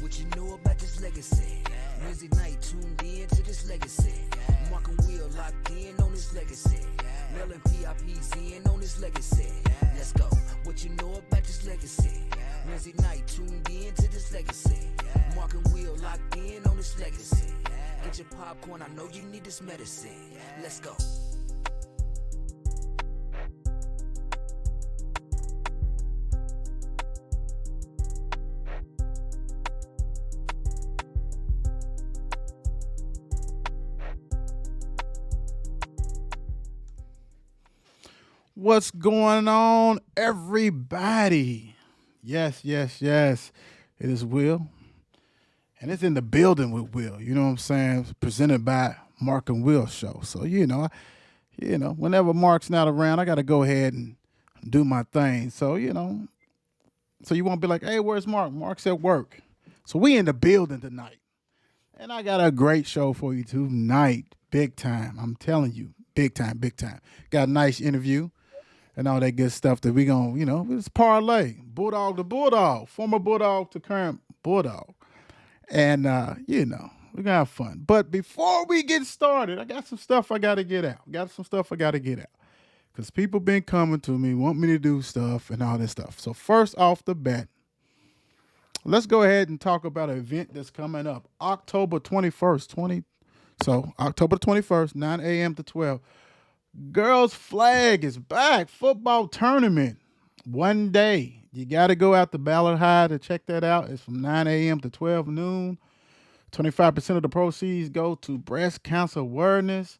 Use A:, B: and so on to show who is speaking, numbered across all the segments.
A: what you know about this legacy. Wednesday night, tuned in to this legacy. Mark and Will locked in on this legacy. Mel and PIP's in on this legacy. Let's go. What you know about this legacy. Wednesday night, tuned in to this legacy. Mark and Will locked in on this legacy. Get your popcorn, I know you need this medicine. Let's go.
B: What's going on, everybody? Yes. It is Will. And it's in the building with Will. You know what I'm saying? It's presented by Mark and Will Show. So, whenever Mark's not around, I got to go ahead and do my thing. So, so you won't be like, hey, where's Mark? Mark's at work. So we in the building tonight. And I got a great show for you tonight. Big time. I'm telling you. Big time. Got a nice interview. And all that good stuff that we gonna, it's parlay. Bulldog to Bulldog, former Bulldog to current Bulldog. And, we're gonna have fun. But before we get started, I got some stuff I gotta get out. Because people been coming to me, want me to do stuff and all this stuff. So first off the bat, let's go ahead and talk about an event that's coming up. October 21st, October 21st, 9 a.m. to 12. Girls Flag is back. Football tournament. One day. You got to go out to Ballard High to check that out. It's from 9 a.m. to 12 noon. 25% of the proceeds go to breast cancer awareness.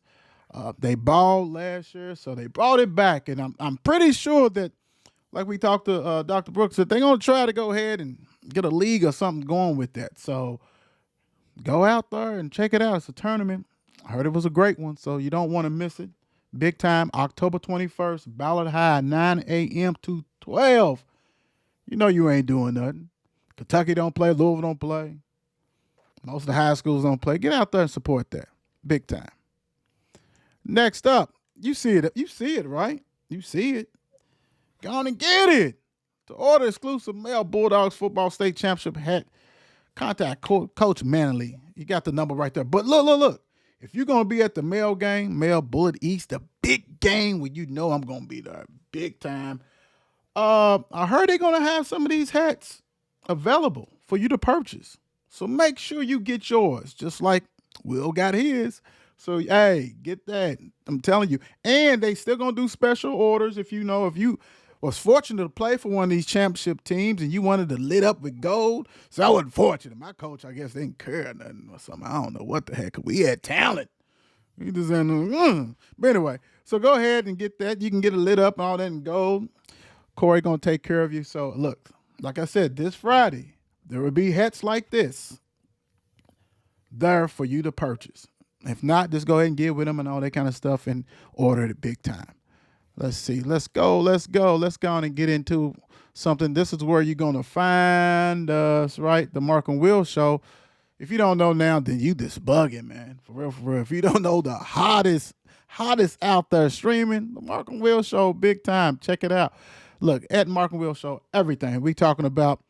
B: They balled last year, so they brought it back. And I'm pretty sure that, like we talked to Dr. Brooks, that they're going to try to go ahead and get a league or something going with that. So go out there and check it out. It's a tournament. I heard it was a great one, so you don't want to miss it. Big time, October 21st, Ballard High, 9 a.m. to 12. You know you ain't doing nothing. Kentucky don't play, Louisville don't play. Most of the high schools don't play. Get out there and support that. Big time. Next up, you see it, right? You see it. Go on and get it. To order exclusive male Bulldogs football state championship hat, contact Coach Manley. You got the number right there. But look. If you're going to be at the male game, male Bullet East, the big game where you know I'm going to be there big time, I heard they're going to have some of these hats available for you to purchase. So make sure you get yours, just like Will got his. So, hey, get that. I'm telling you. And they still going to do special orders if you was fortunate to play for one of these championship teams and you wanted to lit up with gold. So I wasn't fortunate. My coach, I guess, didn't care nothing or something. I don't know what the heck. We had talent. We just But anyway, so go ahead and get that. You can get it lit up and all that in gold. Corey going to take care of you. So look, like I said, this Friday, there will be hats like this there for you to purchase. If not, just go ahead and get with them and all that kind of stuff and order it big time. Let's see. Let's go on and get into something. This is where you're going to find us, right? The Mark and Will Show. If you don't know now, then you just bugging, man. For real. If you don't know the hottest out there streaming, the Mark and Will Show, big time. Check it out. Look, at Mark and Will Show, everything. We talking about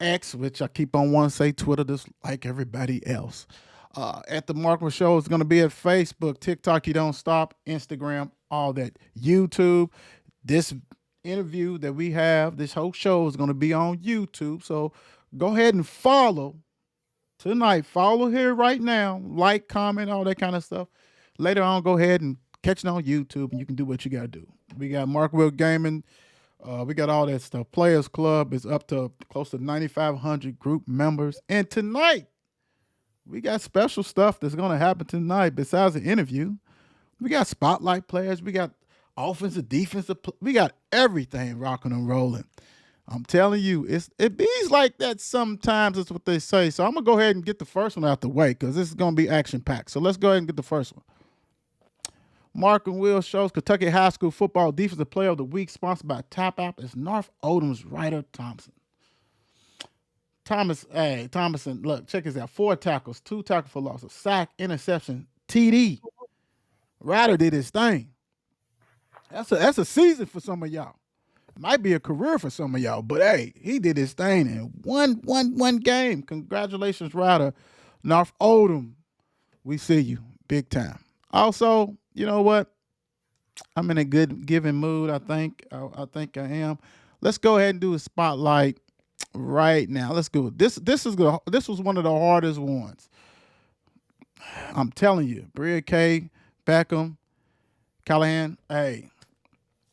B: X, which I keep on wanting to say Twitter, just like everybody else. At the Mark and Will Show, it's going to be at Facebook, TikTok, You Don't Stop, Instagram, all that. YouTube. This interview that we have, this whole show is going to be on YouTube. So go ahead and follow tonight. Follow here right now. Like, comment, all that kind of stuff. Later on, go ahead and catch it on YouTube, and you can do what you got to do. We got Mark Will Gaming. We got all that stuff. Players Club is up to close to 9,500 group members. And tonight, we got special stuff that's going to happen tonight besides the interview. We got spotlight players. We got offensive, defensive. We got everything rocking and rolling. I'm telling you, it bees like that sometimes. That's what they say. So I'm going to go ahead and get the first one out the way because this is going to be action-packed. So let's go ahead and get the first one. Mark and Will shows Kentucky High School Football Defensive Player of the Week, sponsored by Top App, is North Odom's Ryder Thompson. Thomason, look, check this out. 4 tackles, 2 tackles for loss, a sack, interception, TD. Ryder did his thing. That's a season for some of y'all. Might be a career for some of y'all, but hey, he did his thing in one game. Congratulations, Ryder. North Oldham, we see you big time. Also, you know what? I'm in a good giving mood. I think I am. Let's go ahead and do a spotlight right now. Let's go. This was one of the hardest ones. I'm telling you, Bria K, Beckham, Callahan. Hey,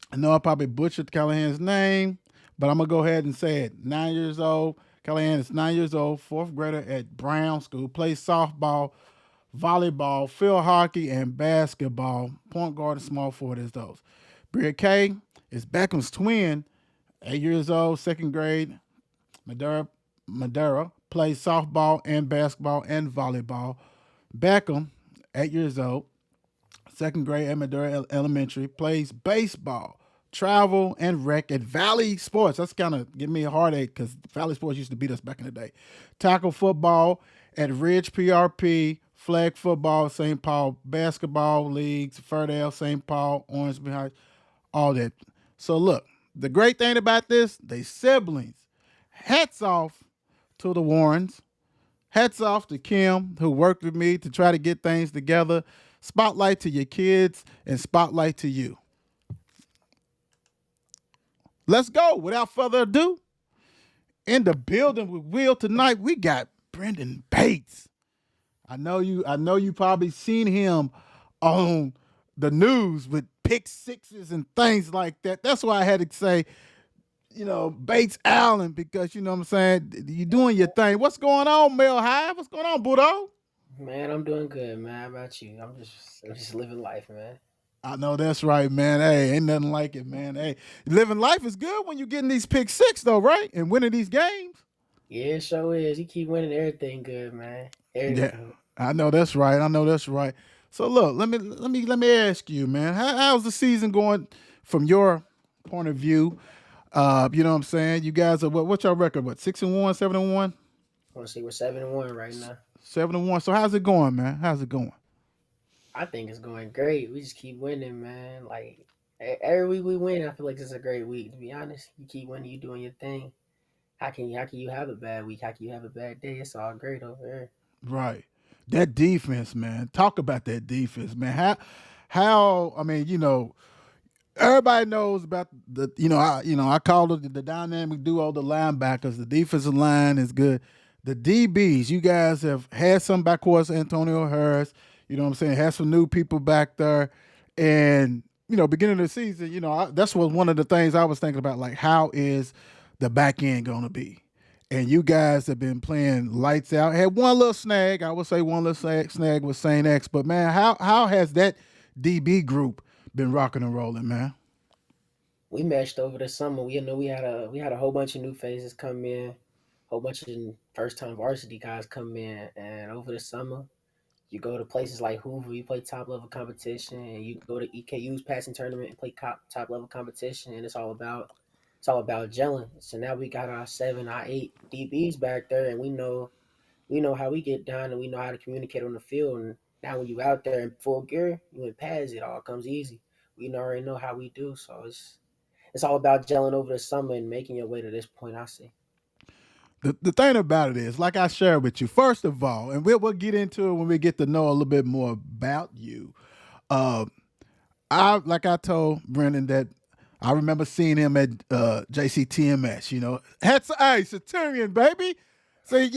B: I know I probably butchered Callahan's name, but I'm gonna go ahead and say it. 9 years old. Callahan is 9 years old, fourth grader at Brown School. Plays softball, volleyball, field hockey, and basketball. Point guard and small forward is those. Bria K is Beckham's twin, 8 years old, second grade. Madeira plays softball and basketball and volleyball. Beckham, 8 years old, second grade at Madeira Elementary, plays baseball, travel, and rec at Valley Sports. That's kind of giving me a heartache because Valley Sports used to beat us back in the day. Tackle football at Ridge PRP, flag football, St. Paul, basketball leagues, Ferdale, St. Paul, Orange Behind, all that. So look, the great thing about this, they siblings. Hats off to the Warrens. Hats off to Kim, who worked with me to try to get things together. Spotlight to your kids and spotlight to you. Let's go. Without further ado, in the building with Will tonight, we got Brenden Bates. I know you probably seen him on the news with pick sixes and things like that. That's why I had to say, Bates Allen, because you know what I'm saying, you doing your thing. What's going on, Mel High? What's going on, Budo?
C: Man, I'm doing good, man. How about you? I'm just living life, man.
B: I know that's right, man. Hey, ain't nothing like it, man. Hey, living life is good when you getting these pick six though, right? And winning these games.
C: Yeah, it sure is. He keep winning everything good, man.
B: Yeah,
C: Everything.
B: I know that's right. I know that's right. So look, let me ask you, man. How's the season going from your point of view? You know what I'm saying? You guys are what's your record? What 6-1, 7-1,
C: I want to see we're 7-1 right now.
B: 7-1. So how's it going, man? How's it going?
C: I think it's going great. We just keep winning, man. Like every week we win, I feel like this is a great week. To be honest, you keep winning, you doing your thing. How can you have a bad week? How can you have a bad day? It's all great over here.
B: Right. That defense, man. Talk about that defense, man. How I mean, everybody knows about I call it the dynamic duo, the linebackers. The defensive line is good. The DBs, you guys have had some back, of course, Antonio Harris. You know what I'm saying? Had some new people back there, and beginning of the season, that's what one of the things I was thinking about. Like, how is the back end going to be? And you guys have been playing lights out. Had one little snag, I would say one little snag with Saint X, but man, how has that DB group been rocking and rolling, man?
C: We meshed over the summer. We had a whole bunch of new faces come in, whole bunch of first time varsity guys come in, and over the summer you go to places like Hoover, you play top level competition, and you go to EKU's passing tournament and play top level competition, and it's all about gelling. So now we got our seven, our eight DBs back there, and we know how we get down, and we know how to communicate on the field. And now when you out there in full gear, you in pads, it all comes easy. We already know how we do, so it's all about gelling over the summer and making your way to this point. I see.
B: The thing about it is, like I shared with you, first of all, and we'll get into it when we get to know a little bit more about you. Uh, I told Brendan that I remember seeing him at JCTMS. Hey, Centurion baby. See,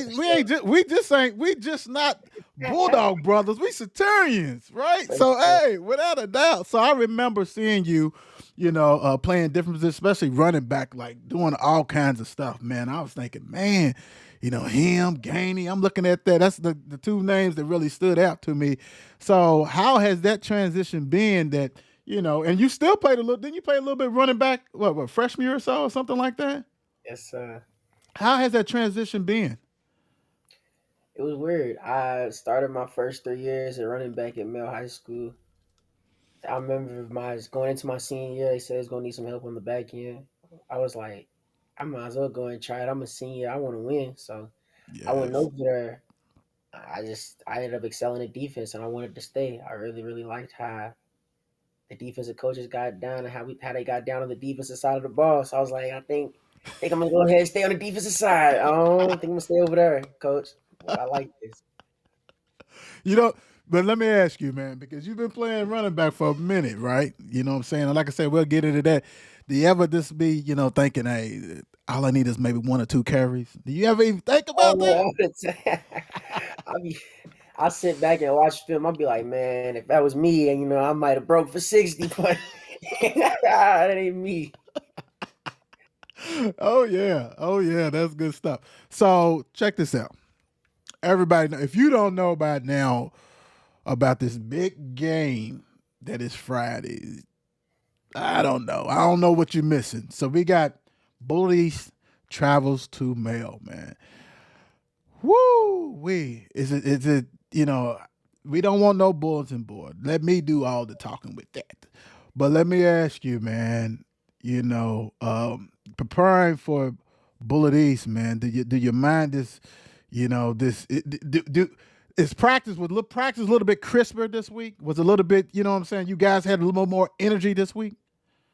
B: we just not Bulldog brothers. We Centurions, right?
C: For
B: So
C: sure.
B: hey, without a doubt. So I remember seeing you, playing different positions, especially running back, like doing all kinds of stuff. Man, I was thinking, man, him, Gainey. I'm looking at that. That's the two names that really stood out to me. So how has that transition been? That and you still played a little. Didn't you play a little bit running back? What freshman year or so, or something like that?
C: It's
B: How has that transition been?
C: it was weird. I started my first 3 years at running back at Male High School. I remember my going into my senior year, they said it's gonna need some help on the back end. I was like, I might as well go and try it. I'm a senior. I want to win, so I went
B: Yes.
C: over there. I ended up excelling at defense, and I wanted to stay. I really really liked how the defensive coaches got down and how they got down on the defensive side of the ball. So I was like, I think I'm gonna go ahead and stay on the defensive side. I don't think I'm gonna stay over there, coach. But I like this.
B: You know, but let me ask you, man, because you've been playing running back for a minute, right? You know what I'm saying? And like I said, we'll get into that. Do you ever just be, thinking, hey, all I need is maybe one or two carries? Do you ever even think
C: Oh
B: about
C: no,
B: that?
C: all the time. I be I sit back and watch film. I'll be like, man, if that was me, and I might have broke for 60, but that ain't me.
B: Oh yeah, oh yeah, that's good stuff. So check this out. Everybody, if you don't know by now about this big game that is Friday, I don't know. I don't know what you're missing. So we got Bullies travels to Mail, man. Woo wee. Is it, we don't want no bulletin board. Let me do all the talking with that. But let me ask you, man, preparing for Bullet East, man, do you mind this, this is practice a little bit crisper this week? Was a little bit, you know what I'm saying? You guys had a little more energy this week?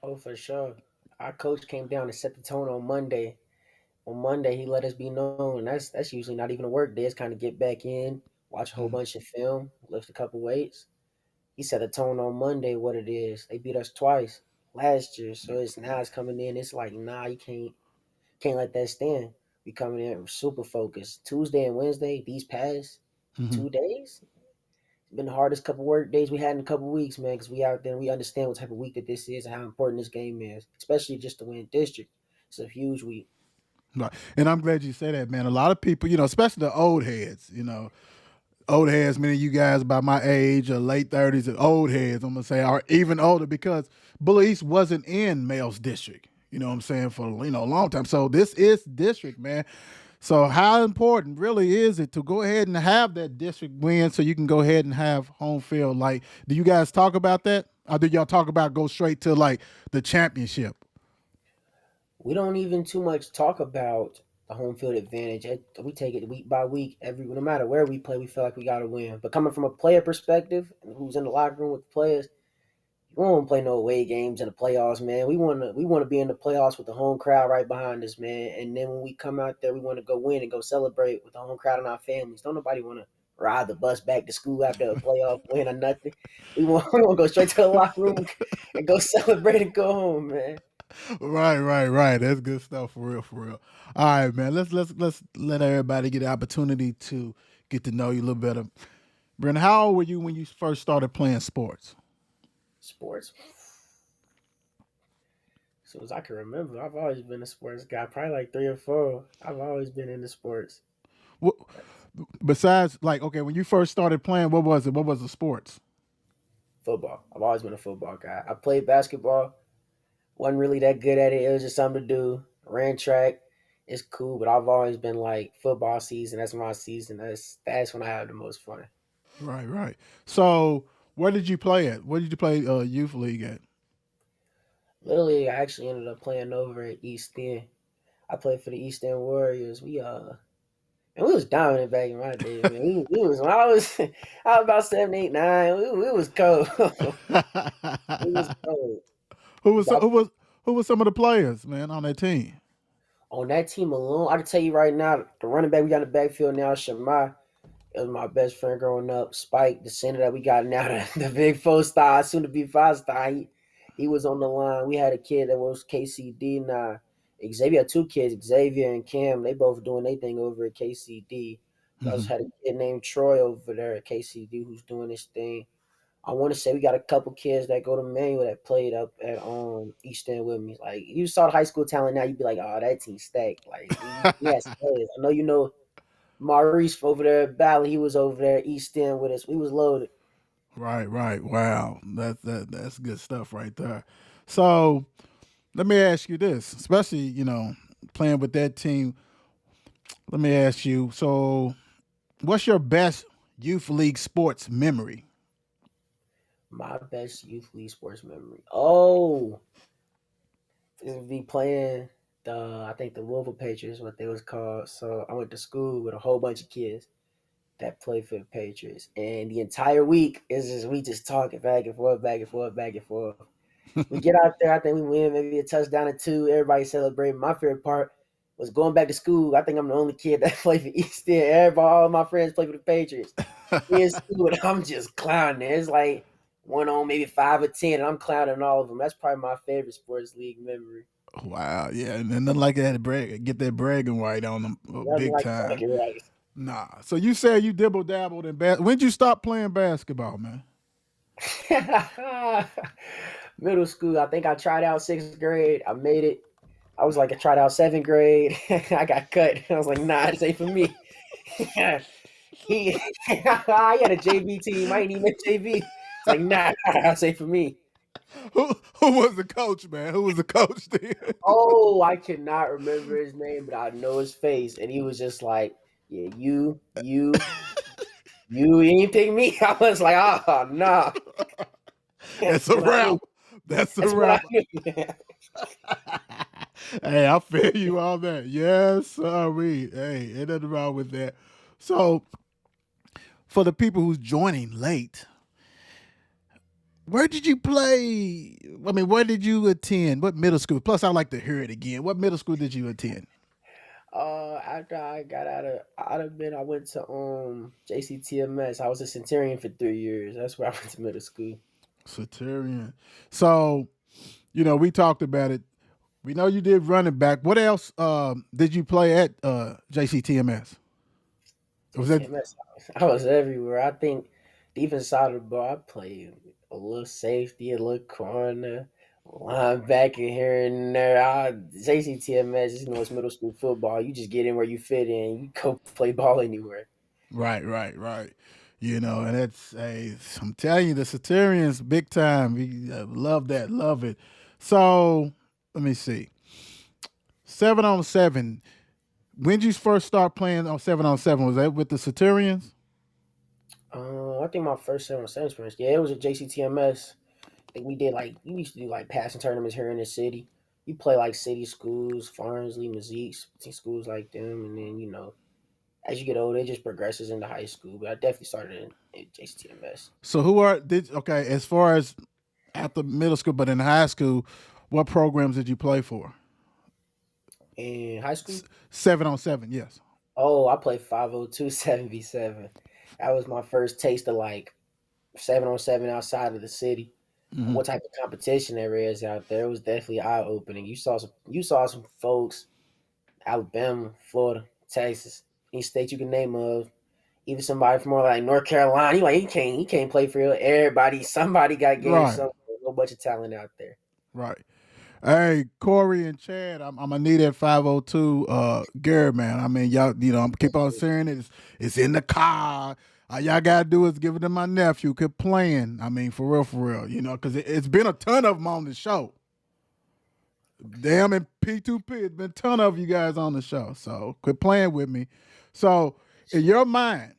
C: Oh, for sure. Our coach came down and set the tone on Monday. On Monday, he let us be known. That's usually not even a work day. It's kind of get back in, watch a whole
B: Mhm.
C: bunch of film, lift a couple weights. He set a tone on Monday. What it is? They beat us twice last year, so it's coming in. It's like, nah, you can't let that stand. We coming in super focused. Tuesday and Wednesday, these past
B: Mhm.
C: 2 days, it's been the hardest couple work days we had in a couple weeks, man. Because we out there, and we understand what type of week that this is and how important this game is, especially just to win district. It's a huge week.
B: Right. And I'm glad you say that, man. A lot of people, especially the old heads, old heads, meaning you guys by my age or late 30s, and old heads, I'm gonna say, are even older because Bully East wasn't in Male's district. You know what I'm saying, for a long time. So this is district, man. So how important really is it to go ahead and have that district win so you can go ahead and have home field? Like, do you guys talk about that? Or do y'all talk about go straight to like the championship?
C: We don't even too much talk about the home field advantage. We take it week by week. No matter where we play, we feel like we got to win. But coming from a player perspective, and who's in the locker room with the players, we don't play no away games in the playoffs, man. We want to be in the playoffs with the home crowd right behind us, man. And then when we come out there, we want to go win and go celebrate with the home crowd and our families. Don't nobody want to ride the bus back to school after a playoff win or nothing. We want to go straight to the locker room and go celebrate and go home, man.
B: Right, right, right. That's good stuff for real, for real. All right, man. Let's let everybody get the opportunity to get to know you a little better. Brenda, how old were you when you first started playing sports?
C: Sports. As soon as I can remember, I've always been a sports guy. Probably like 3 or 4. I've always been into sports.
B: What, besides, like, okay, when you first started playing, what was it? What was the sports?
C: Football. I've always been a football guy. I played basketball. Wasn't really that good at it. It was just something to do. Ran track. It's cool, but I've always been like football season. That's my season. That's when I have the most fun.
B: Right, right. So, where did you play at? Where did you play youth league at?
C: Literally, I actually ended up playing over at East End. I played for the East End Warriors. And we was dominant back in my day, man. We was when I was about 7, 8, 9. We was cold. We was cold.
B: who was
C: I,
B: who was who was some of the players, man, on that team?
C: on that team alone, I can tell you right now, the running back we got in the backfield now, Shemai. It was my best friend growing up. Spike, the center that we got now, the big 4 star, soon to be 5 star. He was on the line. We had a kid that was KCD now. Xavier had 2 kids, Xavier and Cam. They both doing their thing over at KCD. We also
B: Hmm.
C: had a kid named Troy over there at KCD who's doing his thing. I want to say we got a couple kids that go to Manual that played up at East End with me. Like you saw the high school talent now, you'd be like, oh, that team stacked. Like we had some players. I know you know Maurice over there at Bally, he was over there at East End with us. We was loaded.
B: Right, right. Wow, that's good stuff right there. So, let me ask you this, especially playing with that team. Let me ask you. So, what's your best youth league sports memory?
C: My best youth league sports memory. Oh, it would be playing I think the Louisville Patriots, what they was called. So I went to school with a whole bunch of kids. that played for the Patriots, and the entire week is just we just talking back and forth, back and forth, back and forth. We get out there, I think we win maybe a touchdown or two. Everybody celebrating. My favorite part was going back to school. I think I'm the only kid that played for East End. Everybody, all my friends play for the Patriots. We in school, and I'm just clowning. It's like one on maybe 5 or 10, and I'm clowning all of them. That's probably my favorite sports league memory.
B: Wow, yeah, and nothing like that to get that bragging right on them
C: Nothing
B: big
C: like
B: time.
C: bragging rights.
B: Nah. So you said you dibble dabbled in When'd you stop playing basketball, man?
C: Middle school, I think I tried out 6th grade. I made it. I was like, I tried out 7th grade. I got cut. I was like, nah, this ain't for me. I had a JV team. I ain't even make JV. It's like, nah, that's ain't for me.
B: Who was the coach, man? Who was the coach then?
C: Oh, I cannot remember his name, but I know his face. And he was just like, yeah, you ain't pick me. I was like, oh, no.
B: That's
C: That's
B: a
C: what I
B: wrap.
C: knew.
B: That's a
C: That's what I
B: wrap.
C: knew.
B: Hey, I feel you on that. Yes, sorry. Hey, ain't nothing wrong with that. So, for the people who's joining late, where did you play? I mean, where did you attend? What middle school? Plus, I like to hear it again. What middle school did you attend?
C: After I got out of bed, I went to JCTMS. I was a Centurion for 3 years. That's where I went to middle school.
B: Satirian. So, we talked about it. We know you did running back. What else did you play at JCTMS? Was that
C: JCTMS, I was everywhere. I think defense side of the ball, I played a little safety, a little corner, linebacker here and there. JCTMS, it's middle school football. You just get in where you fit in. You go play ball anywhere.
B: right, right, right? And it's I'm telling you, the Satirians, big time. We love that, love it. So let me see. 7-on-7. When did you first start playing on 7-on-7? Was that with the Satirians?
C: I think my first 7-on-7 experience, yeah, it was at JCTMS. Think we did like we used to do like passing tournaments here in the city. You play like city schools, Farnsley, Mazik, schools like them, and then as you get older, it just progresses into high school. But I definitely started in JCTMS.
B: So who are did okay as far as after middle school, but in high school, what programs did you play for?
C: In high school,
B: 7-on-7, yes.
C: oh, I played 502 7v7. That was my first taste of like 7-on-7 outside of the city.
B: Hmm.
C: What type of competition there is out there? It was definitely eye opening. You saw some folks, Alabama, Florida, Texas, any state you can name of, even somebody from more like North Carolina. He can't play for real. Everybody, somebody got game
B: Right,
C: something. A whole bunch of talent out there.
B: right. Hey, Corey and Chad, I'm gonna need that 502 Garrett, man. I mean, y'all, I'm keep on saying it. It's in the car. All y'all gotta do is give it to my nephew. Keep playing. I mean, for real, because it's been a ton of them on the show. Damn, and P2P, it's been a ton of you guys on the show. So quit playing with me. So in your mind,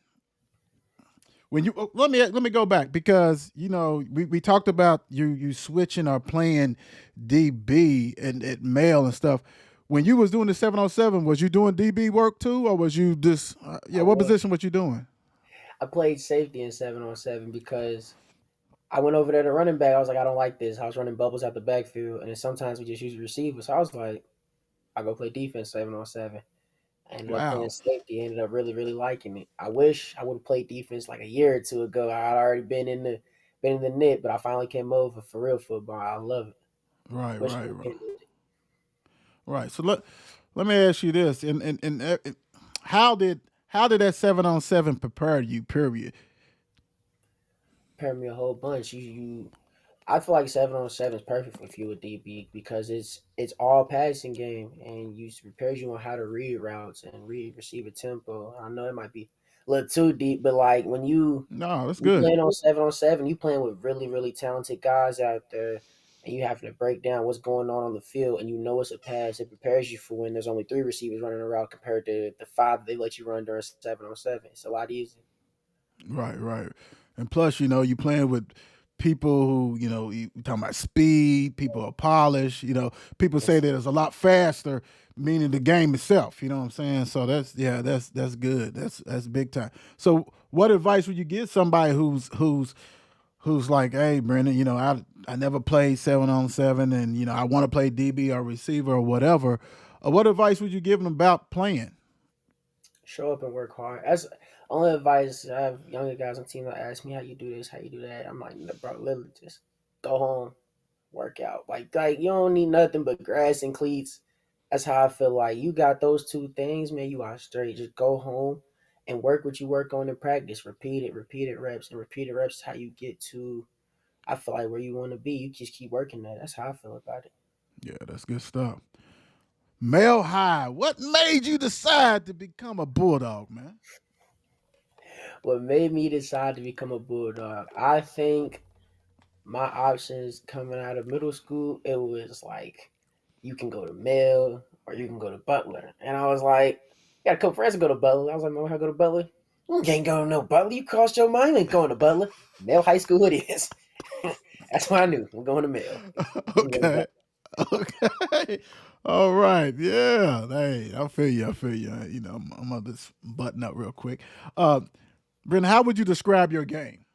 B: when you let me go back because we talked about you switching or playing DB and at mail and stuff. When you was doing the 7-on-7, was you doing DB work too, or was you just
C: I
B: what
C: was.
B: position was you doing?
C: I played safety in 7-on-7 because I went over there to running back. I was like, I don't like this. I was running bubbles out the backfield, and then sometimes we just use receivers. So I was like, I go play defense 7-on-7. I ended up playing
B: Wow,
C: safety. Ended up really, really liking it. I wish I would have played defense like a year or two ago. I'd already been in the net, but I finally came over for real football. I love it.
B: right,
C: Wish I
B: right,
C: would have
B: right,
C: been with it.
B: right. So let me ask you this: how did that 7-on-7 prepare you? Period.
C: Prepare me a whole bunch. I feel like 7-on-7 is perfect if you a DB because it's all passing game and you prepares you on how to read routes and read receiver tempo. I know it might be a little too deep, but like
B: No, that's
C: when you
B: good.
C: playing on 7-on-7, you playing with really really talented guys out there, and you having to break down what's going on the field, and you know it's a pass. It prepares you for when there's only three receivers running a route compared to the five they let you run during 7-on-7. It's a lot easier.
B: Right, right. And plus, you playing with people who, you talking about speed, people are polished, people say that it's a lot faster meaning the game itself. You know what I'm saying? So that's yeah, that's good. That's big time. So what advice would you give somebody who's like, hey, Brenden, I never played 7-on-7, and I want to play DB or receiver or whatever. What advice would you give them about playing?
C: Show up and work hard. That's only advice. I have younger guys on the team that ask me how you do this, how you do that. I'm like, "No, bro, literally just go home, work out. Like you don't need nothing but grass and cleats. That's how I feel. Like you got those two things, man. You are straight. Just go home and work what you work on in practice. Repeat it reps, and repeated reps is how you get to. I feel like where you want to be. You just keep working that. That's how I feel about it.
B: Yeah, that's good stuff. Mel High, what made you decide to become a bulldog, man?
C: What made me decide to become a bulldog? I think my options coming out of middle school, it was like you can go to Male or you can go to Butler. And I was like, got a couple friends to go to Butler. I was like, man, I go to Butler. You can't go to no Butler. You crossed your mind. You ain't going to Butler. Male High School it is. That's what I knew. I'm going to Male. I'm going to
B: Okay. Okay. All right. Yeah. Hey, I feel you. I feel you. I'm gonna just button up real quick. Uh, Brent, how would you describe your game?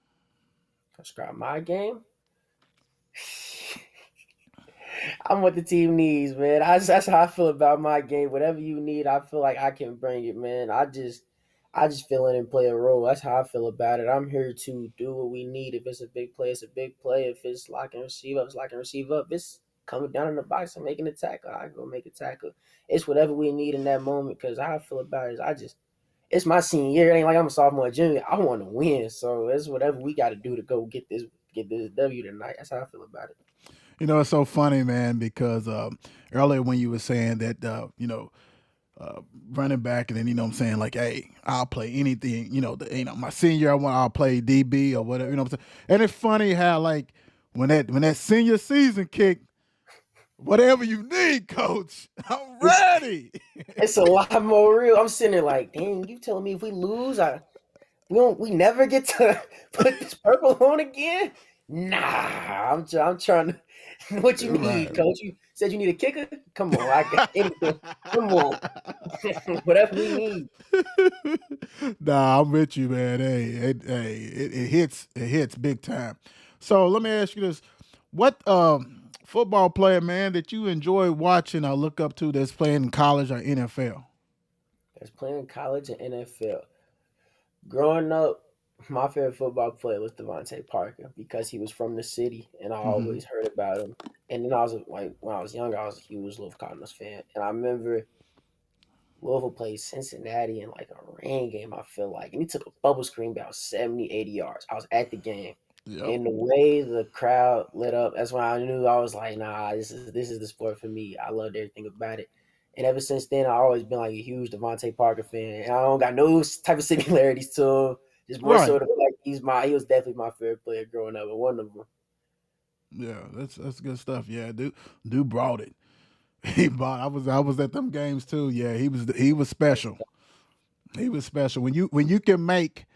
C: Describe my game. I'm what the team needs, man. That's how I feel about my game. Whatever you need, I feel like I can bring it, man. I just fill in and play a role. That's how I feel about it. I'm here to do what we need. If it's a big play, it's a big play. If it's lock and receive up, it's lock and receive up. If it's coming down in the box and making a tackle, I go make a tackle. It's whatever we need in that moment. Because how I feel about it is it's my senior year. It ain't like I'm a sophomore or junior. I want to win, so it's whatever we got to do to go get this W tonight. That's how I feel about it.
B: It's so funny, man, because earlier when you were saying that, running back, and then what I'm saying, like, hey, I'll play anything. My senior year, I'll play DB or whatever. You know what I'm saying? And it's funny how like when that senior season kicked, whatever you need, coach, I'm
C: It's
B: ready.
C: It's a lot more real. I'm sitting there like, dang, you telling me if we lose, we never get to put this purple on again? Nah, I'm trying to. What you need,
B: Right.
C: coach? You said you need a kicker. Come on, I got anything. Come on, whatever we need.
B: Nah, I'm with you, man. It hits. It hits big time. So let me ask you this: what football player, man, that you enjoy watching or look up to that's playing in college or NFL?
C: That's playing college and NFL. Growing up, my favorite football player was Devontae Parker because he was from the city, and I
B: Hmm.
C: always heard about him. And then I was like, when I was younger, I was a huge Louisville Cardinals fan, and I remember Louisville played Cincinnati in like a rain game, I feel like. And he took a bubble screen about 70, 80 yards. I was at the game.
B: Yep.
C: And the way the crowd lit up, that's when I knew I was like, nah, this is the sport for me. I loved everything about it. And ever since then, I've always been like a huge Devontae Parker fan. And I don't got no type of similarities to him. Just more so
B: Right.
C: the like he was definitely my favorite player growing up and one of them.
B: Yeah, that's good stuff. Yeah, dude brought it. He bought. I was at them games too. Yeah, he was special. He was special. When you can make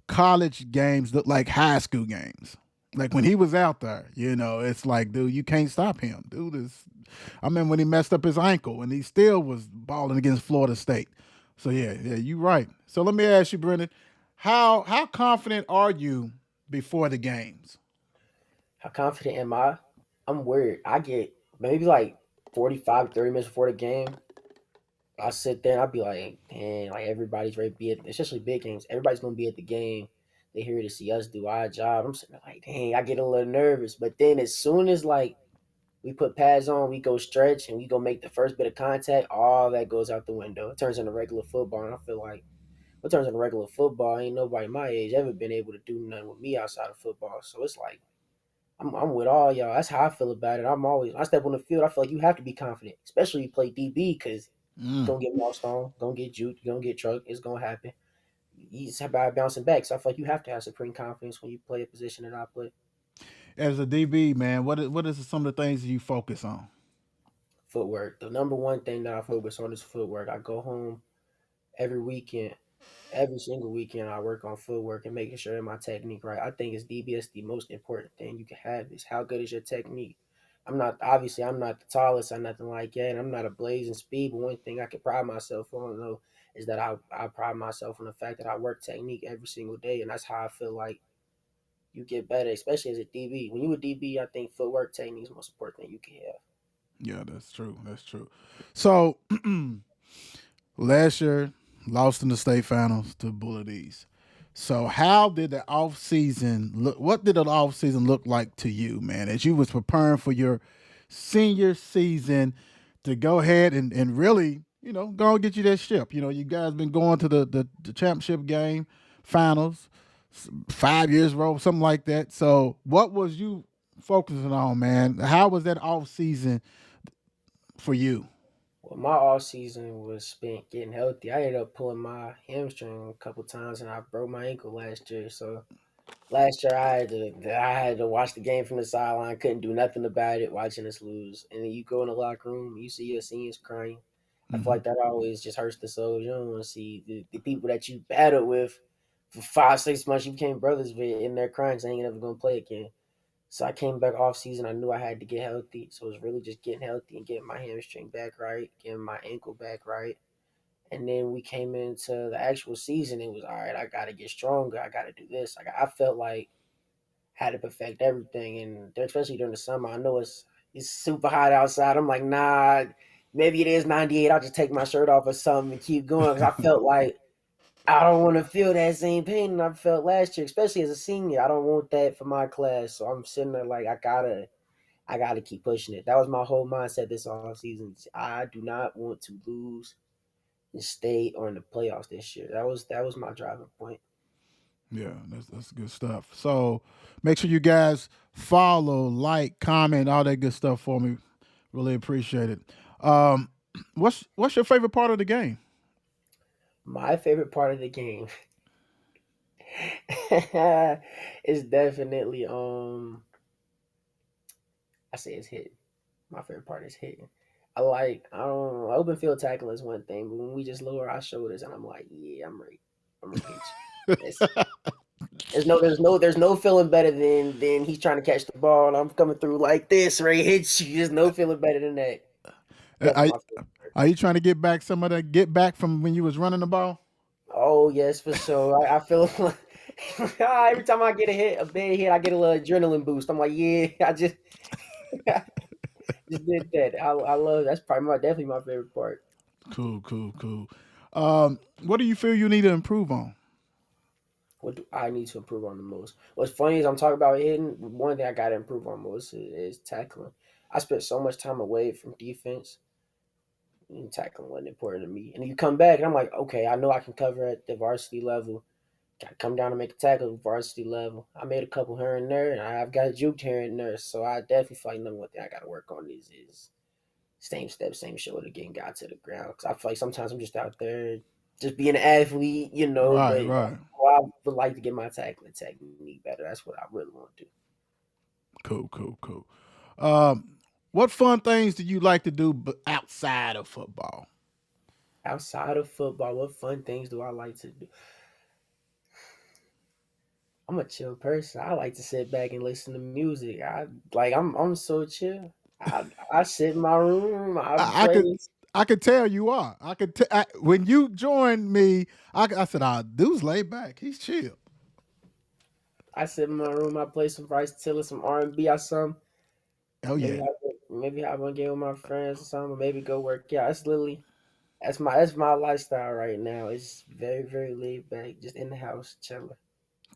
B: college games look like high school games. Like when he was out there, it's like, dude, you can't stop him. Dude is. I mean, when he messed up his ankle, and he still was balling against Florida State. So yeah, you're right. So let me ask you, Brendan, how confident are you before the games?
C: How confident am I? I'm weird. I get maybe like 45, 30 minutes before the game. I sit there and I'll be like, man, like everybody's ready to be at, especially big games. Everybody's gonna be at the game. They here to see us do our job. I'm sitting there like, dang, I get a little nervous. But then as soon as like we put pads on, we go stretch and we go make the first bit of contact, all that goes out the window. It turns into regular football, and I feel like what turns into regular football ain't nobody my age ever been able to do nothing with me outside of football. So it's like I'm with all y'all. That's how I feel about it. I step on the field. I feel like you have to be confident, especially you play DB because you're
B: Mm.
C: gonna get lost on, gonna get juked, you're gonna get trucked. It's gonna happen. He's about bouncing back. So I feel like you have to have supreme confidence when you play a position that I play.
B: As a DB, man, what is some of the things you focus on?
C: Footwork. The number one thing that I focus on is footwork. I go home every weekend, every single weekend. I work on footwork and making sure that my technique right. I think as DB, that's the most important thing you can have is how good is your technique. I'm not the tallest or nothing like that, and I'm not a blazing speed. But one thing I can pride myself on though is that I pride myself on the fact that I work technique every single day, and that's how I feel like you get better, especially as a DB. When you a DB, I think footwork technique is the most important thing you can have.
B: Yeah, that's true. That's true. So last year, lost in the state finals to Bullet East. So how did the off season look? What did the off season look like to you, man, as you was preparing for your senior season to go ahead and really, go and get you that ship. You guys been going to the championship game, finals, 5 years ago, something like that. So what was you focusing on, man? How was that off season for you?
C: Well, my off season was spent getting healthy. I ended up pulling my hamstring a couple times, and I broke my ankle last year. So last year I had to watch the game from the sideline. Couldn't do nothing about it. Watching us lose, and then you go in the locker room, you see your seniors crying. I feel
B: Hmm.
C: like that always just hurts the soul. You don't want to see the people that you battled with for 5 6 months. You became brothers with, and they're crying, saying you're never gonna play again. So I came back off season. I knew I had to get healthy. So it was really just getting healthy and getting my hamstring back right, getting my ankle back right. And then we came into the actual season. It was all right. I got to get stronger. I got to do this. I felt like I had to perfect everything, and especially during the summer. I know it's super hot outside. I'm like, nah, maybe it is 98. I'll just take my shirt off or something and keep going because I felt like I don't want to feel that same pain I felt last year, especially as a senior. I don't want that for my class. So I'm sitting there like I gotta keep pushing it. That was my whole mindset this off season. I do not want to lose in state or in the playoffs this year. That was my driving point.
B: Yeah, that's good stuff. So make sure you guys follow, like, comment, all that good stuff for me. Really appreciate it. Um, what's your favorite part of the game?
C: My favorite part of the game is definitely I say it's hitting. My favorite part is hitting. I don't know, open field tackle is one thing, but when we just lower our shoulders and I'm like, yeah, I'm ready. I'm ready to hit you. There's no feeling better than he's trying to catch the ball and I'm coming through like this, right? Hit you. There's no feeling better than that.
B: Are,
C: Definitely my favorite.
B: are you trying to get back some of the get back from when you was running the ball?
C: Oh yes, for sure. I feel like every time I get a hit, a big hit, I get a little adrenaline boost. I'm like, yeah, I just just did that. I love that's probably definitely my favorite part.
B: Cool, cool, cool. What do you feel you need to improve on?
C: What do I need to improve on the most? What's funny is I'm talking about hitting. One thing I got to improve on most is tackling. I spent so much time away from defense, and tackling wasn't important to me. And you come back, and I'm like, okay, I know I can cover at the varsity level. Got to come down and make a tackle at varsity level. I made a couple here and there, and I've got juked here and there. So I definitely feel like number one thing I got to work on is same step, same shoulder, getting got to the ground. Because I feel like sometimes I'm just out there, just being an athlete,
B: Right,
C: But
B: right.
C: I would like to get my tackling technique better. That's what I really want to do.
B: Cool, cool, cool. What fun things do you like to do outside of football?
C: Outside of football, what fun things do I like to do? I'm a chill person. I like to sit back and listen to music. I'm so chill. I sit in my room. I
B: I
C: play.
B: could I could tell you are. When you joined me, I said, "Ah, dude's laid back. He's chill."
C: I sit in my room. I play some Bryce Tiller, some R&B or something.
B: Oh
C: Maybe
B: yeah,
C: have one game with my friends or something. Or maybe go work out. That's my lifestyle right now. It's very very laid back, just in the house chilling.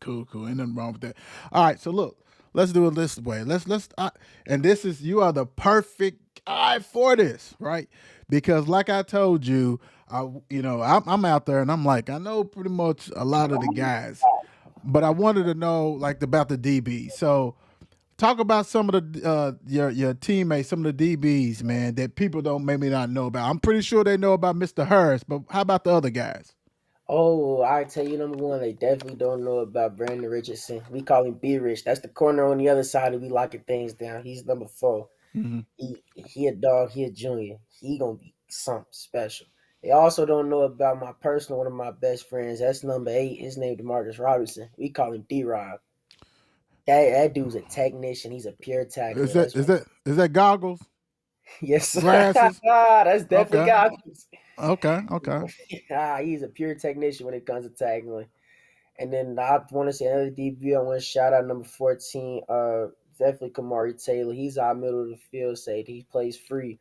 B: cool, cool. Ain't nothing wrong with that. All right, so look, let's do it this way. And this is you are the perfect guy for this, right? Because like I told you, I'm out there and I'm like, I know pretty much a lot of the guys, but I wanted to know like about the DB. So talk about some of the your teammates, some of the DBs, man, that people don't maybe not know about. I'm pretty sure they know about Mr. Harris, but how about the other guys?
C: Oh, I tell you, number one, they definitely don't know about Brandon Richardson. We call him B Rich. That's the corner on the other side that we locking things down. He's number four.
B: Hmm.
C: He a dog. He a junior. He gonna be something special. They also don't know about my personal one of my best friends. That's number eight. His name Demarcus Robinson. We call him D Rob. That dude's a technician. He's a pure
B: Is
C: tackler.
B: that
C: That's
B: is that is that goggles,
C: yes,
B: glasses?
C: that's definitely
B: Okay,
C: Goggins.
B: okay, okay.
C: He's a pure technician when it comes to tackling. And then I want to say another DB. I want to shout out number 14. Definitely Kamari Taylor. He's our middle of the field safety. He plays free.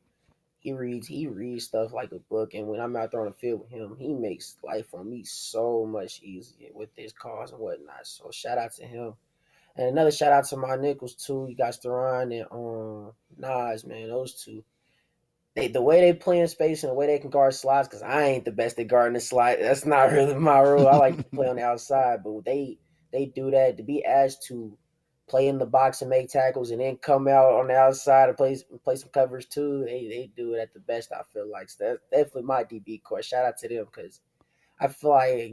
C: He reads stuff like a book. And when I'm out there on the field with him, he makes life for me so much easier with his calls and whatnot. So shout out to him. And another shout out to my nickels too. You got Theron and Nas, man. Those two. The way they play in space and the way they can guard slides, because I ain't the best at guarding the slide. That's not really my role. I like to play on the outside, but they do that to be asked to play in the box and make tackles and then come out on the outside and play some covers too. They do it at the best. I feel like so that's definitely my DB core. Shout out to them because I feel like I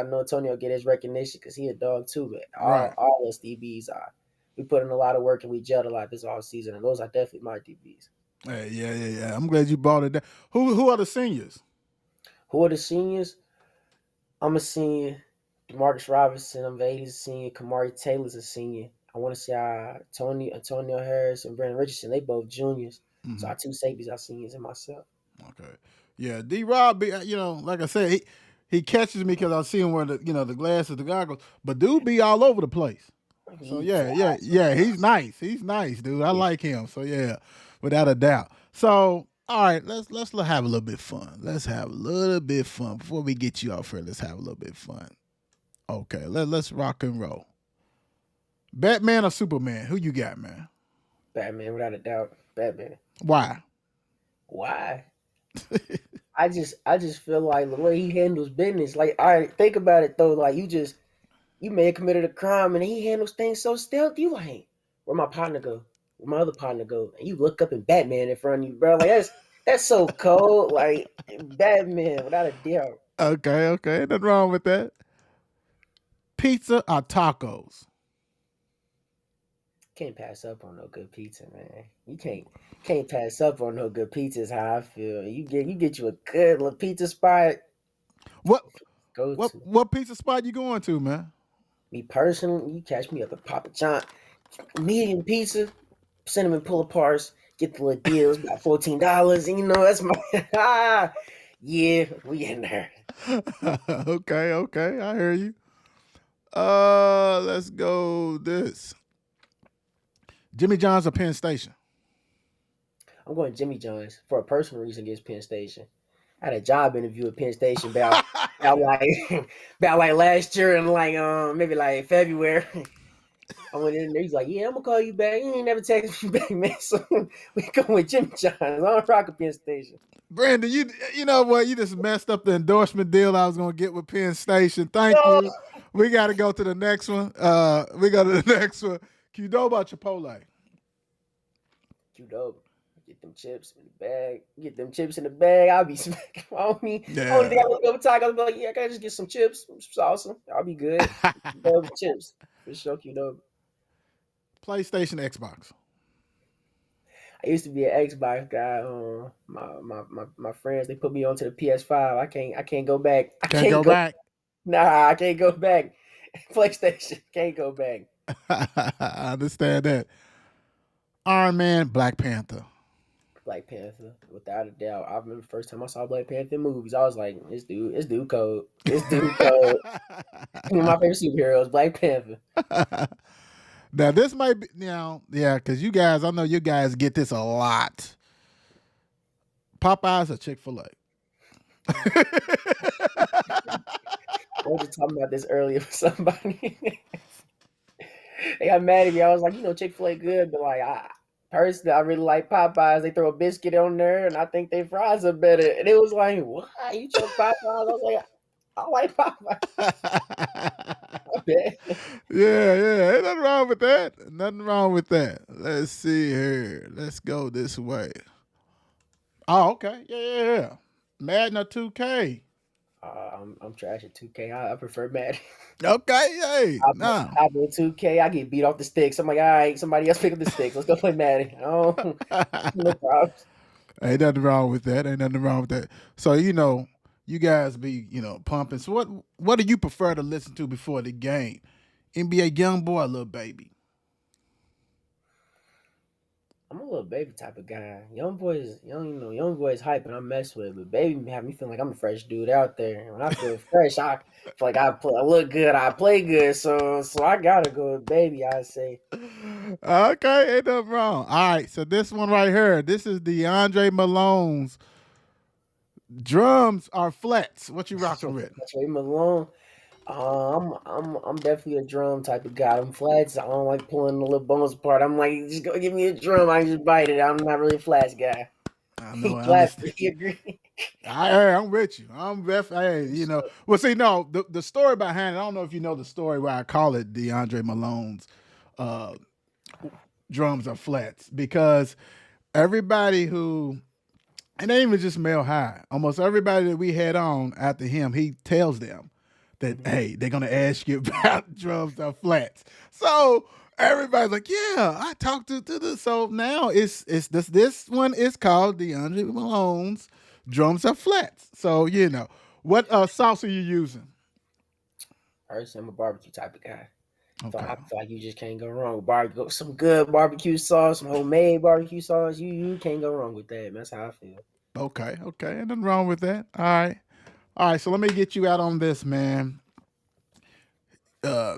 C: know Antonio get his recognition because he a dog too, but
B: Right.
C: all us DBs are. We put in a lot of work and we gelled a lot this all season, and those are definitely my DBs.
B: Hey, yeah. I'm glad you brought it down. Who are the seniors?
C: Who are the seniors? I'm a senior. Demarcus Robinson, I'm 80's a senior. Kamari Taylor's a senior. I want to say Antonio Harris and Brandon Richardson, they both juniors. So
B: Hmm.
C: our two safeties are seniors and myself.
B: Okay. Yeah, D. Rob, like I said, he catches me because I see him wearing the glasses, the goggles. But dude be all over the place. So
C: He flies
B: yeah. He's
C: sometimes.
B: nice. He's nice, dude. I
C: Yeah.
B: like him. So yeah, without a doubt. So all right, let's have a little bit fun. Let's have a little bit fun before we get you off here. Let's have a little bit fun. Okay, let's rock and roll. Batman or Superman? Who you got, man?
C: Batman, without a doubt. Batman.
B: Why?
C: Why? I just feel like the way he handles business, like think about it though, like you may have committed a crime and he handles things so stealth. You like, where my partner go? Where my other partner go? And you look up and Batman in front of you, bro. Like that's so cold. Like Batman, without a doubt.
B: Okay, nothing wrong with that. Pizza or tacos?
C: Can't pass up on no good pizza, man. You can't pass up on no good pizza. Is how I feel. You get you a good little pizza spot.
B: What
C: Go
B: what
C: to
B: what pizza spot you going to, man?
C: me personally. You catch me up at Papa John, medium pizza, cinnamon pull aparts. Get the little deals, about $14. And that's my yeah. We in there.
B: Okay, I hear you. Let's go this. Jimmy John's or Penn Station?
C: I'm going Jimmy John's for a personal reason against Penn Station. I had a job interview at Penn Station about like about like last year in like maybe like February. I went in there. He's like, "Yeah, I'm gonna call you back." He ain't never texted me back, man. So we going with Jimmy John's on Rocket Penn Station.
B: Brandon, you know what? You just messed up the endorsement deal I was gonna get with Penn Station. Thank
C: No,
B: you. We got to go to the next one. We go to the next one. Qdoba Chipotle.
C: you dope. Get them chips in the bag. Get them chips in the bag. I'll be smacking on me. Only thing
B: Yeah.
C: I look over tacos, I'll be like, yeah, can I just get some chips, some salsa? I'll be good. Love chips for sure. Qdoba.
B: PlayStation, Xbox.
C: I used to be an Xbox guy. My friends they put me onto the PS5. I can't go back. I
B: Can't
C: can't
B: go
C: go.
B: back.
C: Nah, I can't go back. PlayStation can't go back.
B: I understand that. Iron Man, Black Panther.
C: Black Panther, without a doubt. I remember the first time I saw Black Panther movies. I was like, this dude cold. This dude cold. One of my favorite superheroes, Black Panther.
B: Now this might be yeah, because you guys, I know you guys get this a lot. Popeyes or Chick-fil-A?
C: I was just talking about this earlier with somebody. They got mad at me. I was like, Chick-fil-A good, but like personally I really like Popeyes. They throw a biscuit on there and I think they fries are better. And it was like, what? You chose Popeyes? I was like, I like Popeyes. I bet.
B: Yeah. Ain't nothing wrong with that. Nothing wrong with that. Let's see here. Let's go this way. Oh, okay. Yeah. Madden or 2K?
C: I'm trash at 2K. I prefer Madden.
B: Okay, hey. Nah.
C: I play 2K. I get beat off the sticks. I'm like, all right, somebody else pick up the sticks. Let's go play Madden. Oh, no problems.
B: Ain't nothing wrong with that. Ain't nothing wrong with that. So, you guys be, pumping. So what do you prefer to listen to before the game? NBA Young Boy or Lil Baby?
C: I'm a little baby type of guy. Young boys hype and I mess with it, but baby have me feeling like I'm a fresh dude out there. And when I feel fresh, I feel like I look good, I play good. So I gotta go with baby, I say.
B: Okay, ain't nothing wrong. All right, so this one right here, this is DeAndre Malone's drums are flats. What you rocking with?
C: That's Trey Malone. I'm definitely a drum type of guy. I'm flats. I don't like pulling the little bones apart. I'm like, just go give me a drum. I can just bite it. I'm not really a flats guy.
B: I know, I
C: Flats,
B: understand.
C: you agree?
B: I'm with you. Hey, Well, see, no, the story behind it. I don't know if you know the story why I call it DeAndre Malone's uh, drums are flats because everybody who and they even just male high. Almost everybody that we had on after him, he tells them that
C: Mhm.
B: hey, they're gonna ask you about drums are flats. So everybody's like, yeah, I talked to this. So now it's this one is called DeAndre Malone's drums are flats. So what sauce are you using?
C: Personally, I'm a barbecue type of guy.
B: Okay.
C: I feel like you just can't go wrong with barbecue. Some good barbecue sauce, some homemade barbecue sauce. You can't go wrong with that, man. That's how I feel.
B: Okay, okay, ain't nothing wrong with that. All right. So let me get you out on this, man.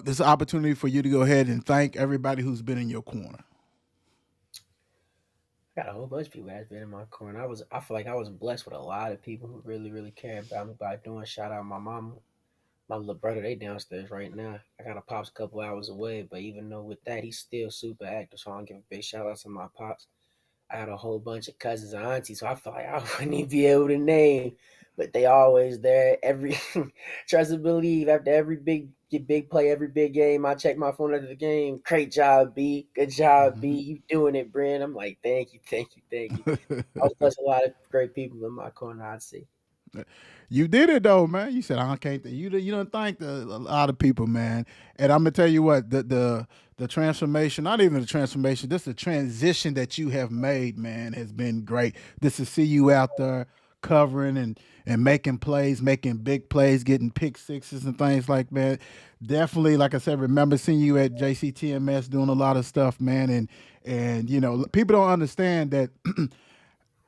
B: This is an opportunity for you to go ahead and thank everybody who's been in your corner.
C: I got a whole bunch of people that's been in my corner. I feel like I was blessed with a lot of people who really care about me by doing. Shout out my mama, my little brother. They downstairs right now. I got a pops a couple hours away, but even though with that he's still super active, so I want to give a big shout out to my pops. I had a whole bunch of cousins and aunties, so I feel like I wouldn't even be able to name, but they always there. Every trust and believe after every big play, every big game, I check my phone after the game. Great job, B. Good job, B.
B: Mhm.
C: You doing it, Brent. I'm like, thank you. I was blessed with a lot of great people in my corner. I'd say.
B: You did it though, man. You said I can't. You don't thank a lot of people, man. And I'm gonna tell you what the transformation, not even the transformation, just the transition that you have made, man, has been great. Just to see you out there covering and making plays, making big plays, getting pick sixes and things like that. Definitely, like I said, remember seeing you at JCTMS doing a lot of stuff, man. And people don't understand that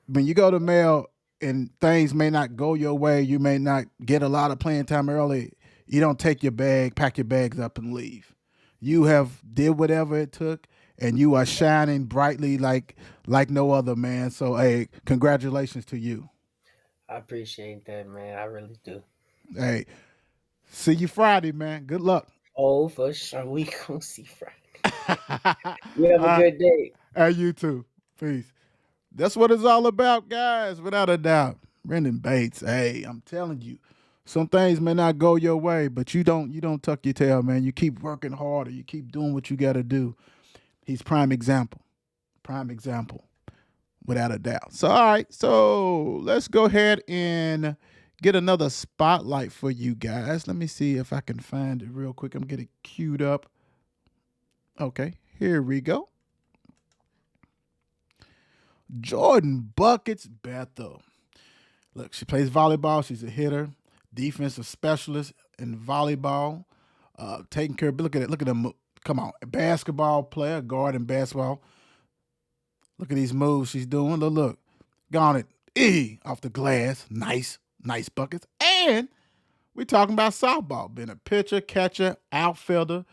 B: when you go to mail and things may not go your way, you may not get a lot of playing time early. You don't take your bag, pack your bags up, and leave. You have did whatever it took, and you are shining brightly like no other, man. So, hey, congratulations to you.
C: I appreciate that, man. I really do.
B: Hey, see you Friday, man. Good luck.
C: Oh, for sure. We gonna see Friday.
B: All
C: You have a
B: right,
C: good day.
B: hey, you too. Peace. That's what it's all about, guys, without a doubt. Brenden Bates, hey, I'm telling you, some things may not go your way, but you don't tuck your tail, man. You keep working harder. You keep doing what you got to do. He's prime example. Prime example, without a doubt. So, all right, so let's go ahead and get another spotlight for you guys. Let me see if I can find it real quick. I'm getting queued up. Okay, here we go. Jordan Buckets Bethel. Look, she plays volleyball. She's a hitter, defensive specialist in volleyball. Taking care of. Look at it. Look at them. Come on, a basketball player, guard in basketball. Look at these moves she's doing. Look. Gone it. Off the glass. Nice, nice buckets. And we're talking about softball. Been a pitcher, catcher, outfielder.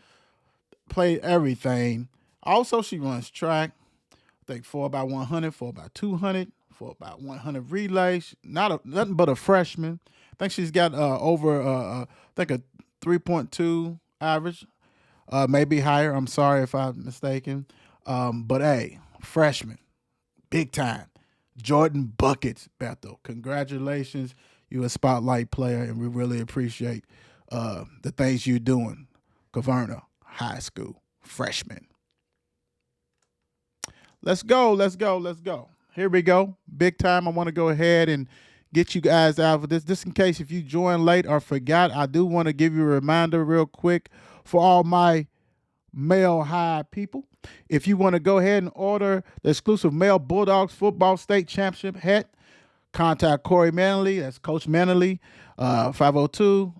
B: Played everything. Also, she runs track. I think 4x100, 4x200, 4x100 relays. Nothing but a freshman. I think she's got over I think a 3.2 average, maybe higher. I'm sorry if I'm mistaken. But hey, freshman, big time. Jordan Buckets, Bethel. Congratulations, you a spotlight player, and we really appreciate the things you're doing. Caverna High School freshman. Let's go. Let's go. Let's go. Here we go. Big time. I want to go ahead and get you guys out of this. Just in case if you joined late or forgot, I do want to give you a reminder real quick for all my male high people. If you want to go ahead and order the exclusive male Bulldogs football state championship hat, contact Corey Manley. That's Coach Manley, 502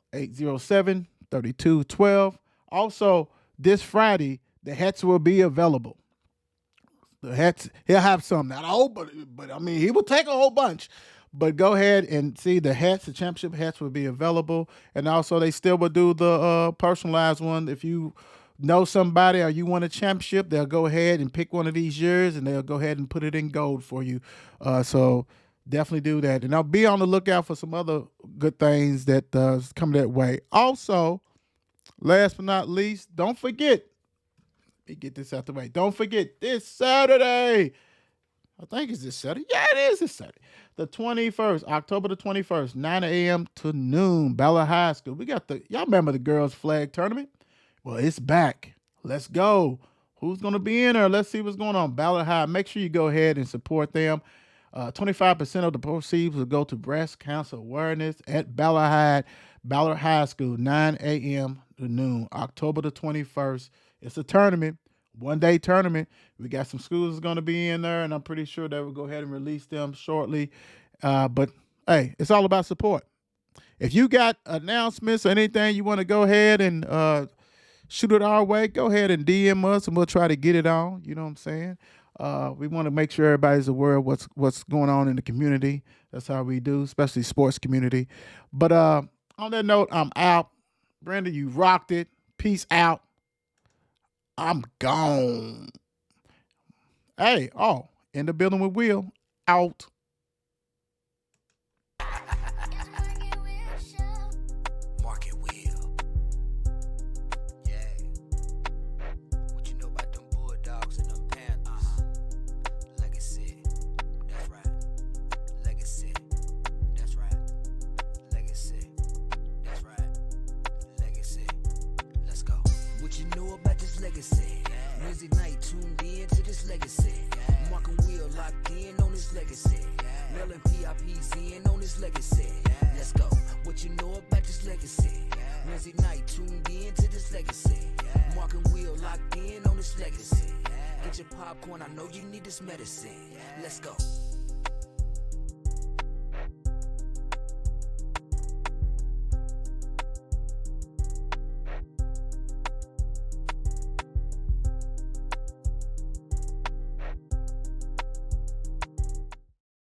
B: Also, this Friday, the hats will be available. The hats, he'll have some. Not a whole, but I mean, he will take a whole bunch. But go ahead and see the hats. The championship hats will be available, and also they still will do the personalized one. If you know somebody or you want a championship, they'll go ahead and pick one of these years, and they'll go ahead and put it in gold for you. So definitely do that, and I'll be on the lookout for some other good things that come that way. Also, last but not least, don't forget. Let me get this out the way. Don't forget this Saturday. I think it's this Saturday. Yeah, it is this Saturday. The 21st, October the 21st, 9 a.m. to noon, Ballard High School. We got y'all remember the girls' flag tournament? Well, it's back. Let's go. Who's going to be in there? Let's see what's going on. Ballard High. Make sure you go ahead and support them. 25% of the proceeds will go to breast cancer awareness at Ballard High School, 9 a.m. to noon, October the 21st. It's a tournament, one-day tournament. We got some schools going to be in there, and I'm pretty sure that we'll go ahead and release them shortly. But, hey, it's all about support. If you got announcements or anything you want to go ahead and shoot it our way, go ahead and DM us, and we'll try to get it on. You know what I'm saying? We want to make sure everybody's aware of what's going on in the community. That's how we do, especially sports community. But on that note, I'm out. Brenden, you rocked it. Peace out. I'm gone. Hey, in the building with Will. Out.
A: Market wheel. Yeah. What you know about them Bulldogs and them Panthers? Legacy. That's right. Legacy. That's right. Legacy. That's right. Legacy. Let's go. What you know about this legacy? Wednesday night tuned in to this legacy. Mark and Will locked in on this legacy. Mel and PIP's in on this legacy. Let's go. What you know about this legacy? Wednesday night tuned in to this legacy. Mark and Will locked in on this legacy. Get your popcorn, I know you need this medicine. Let's go.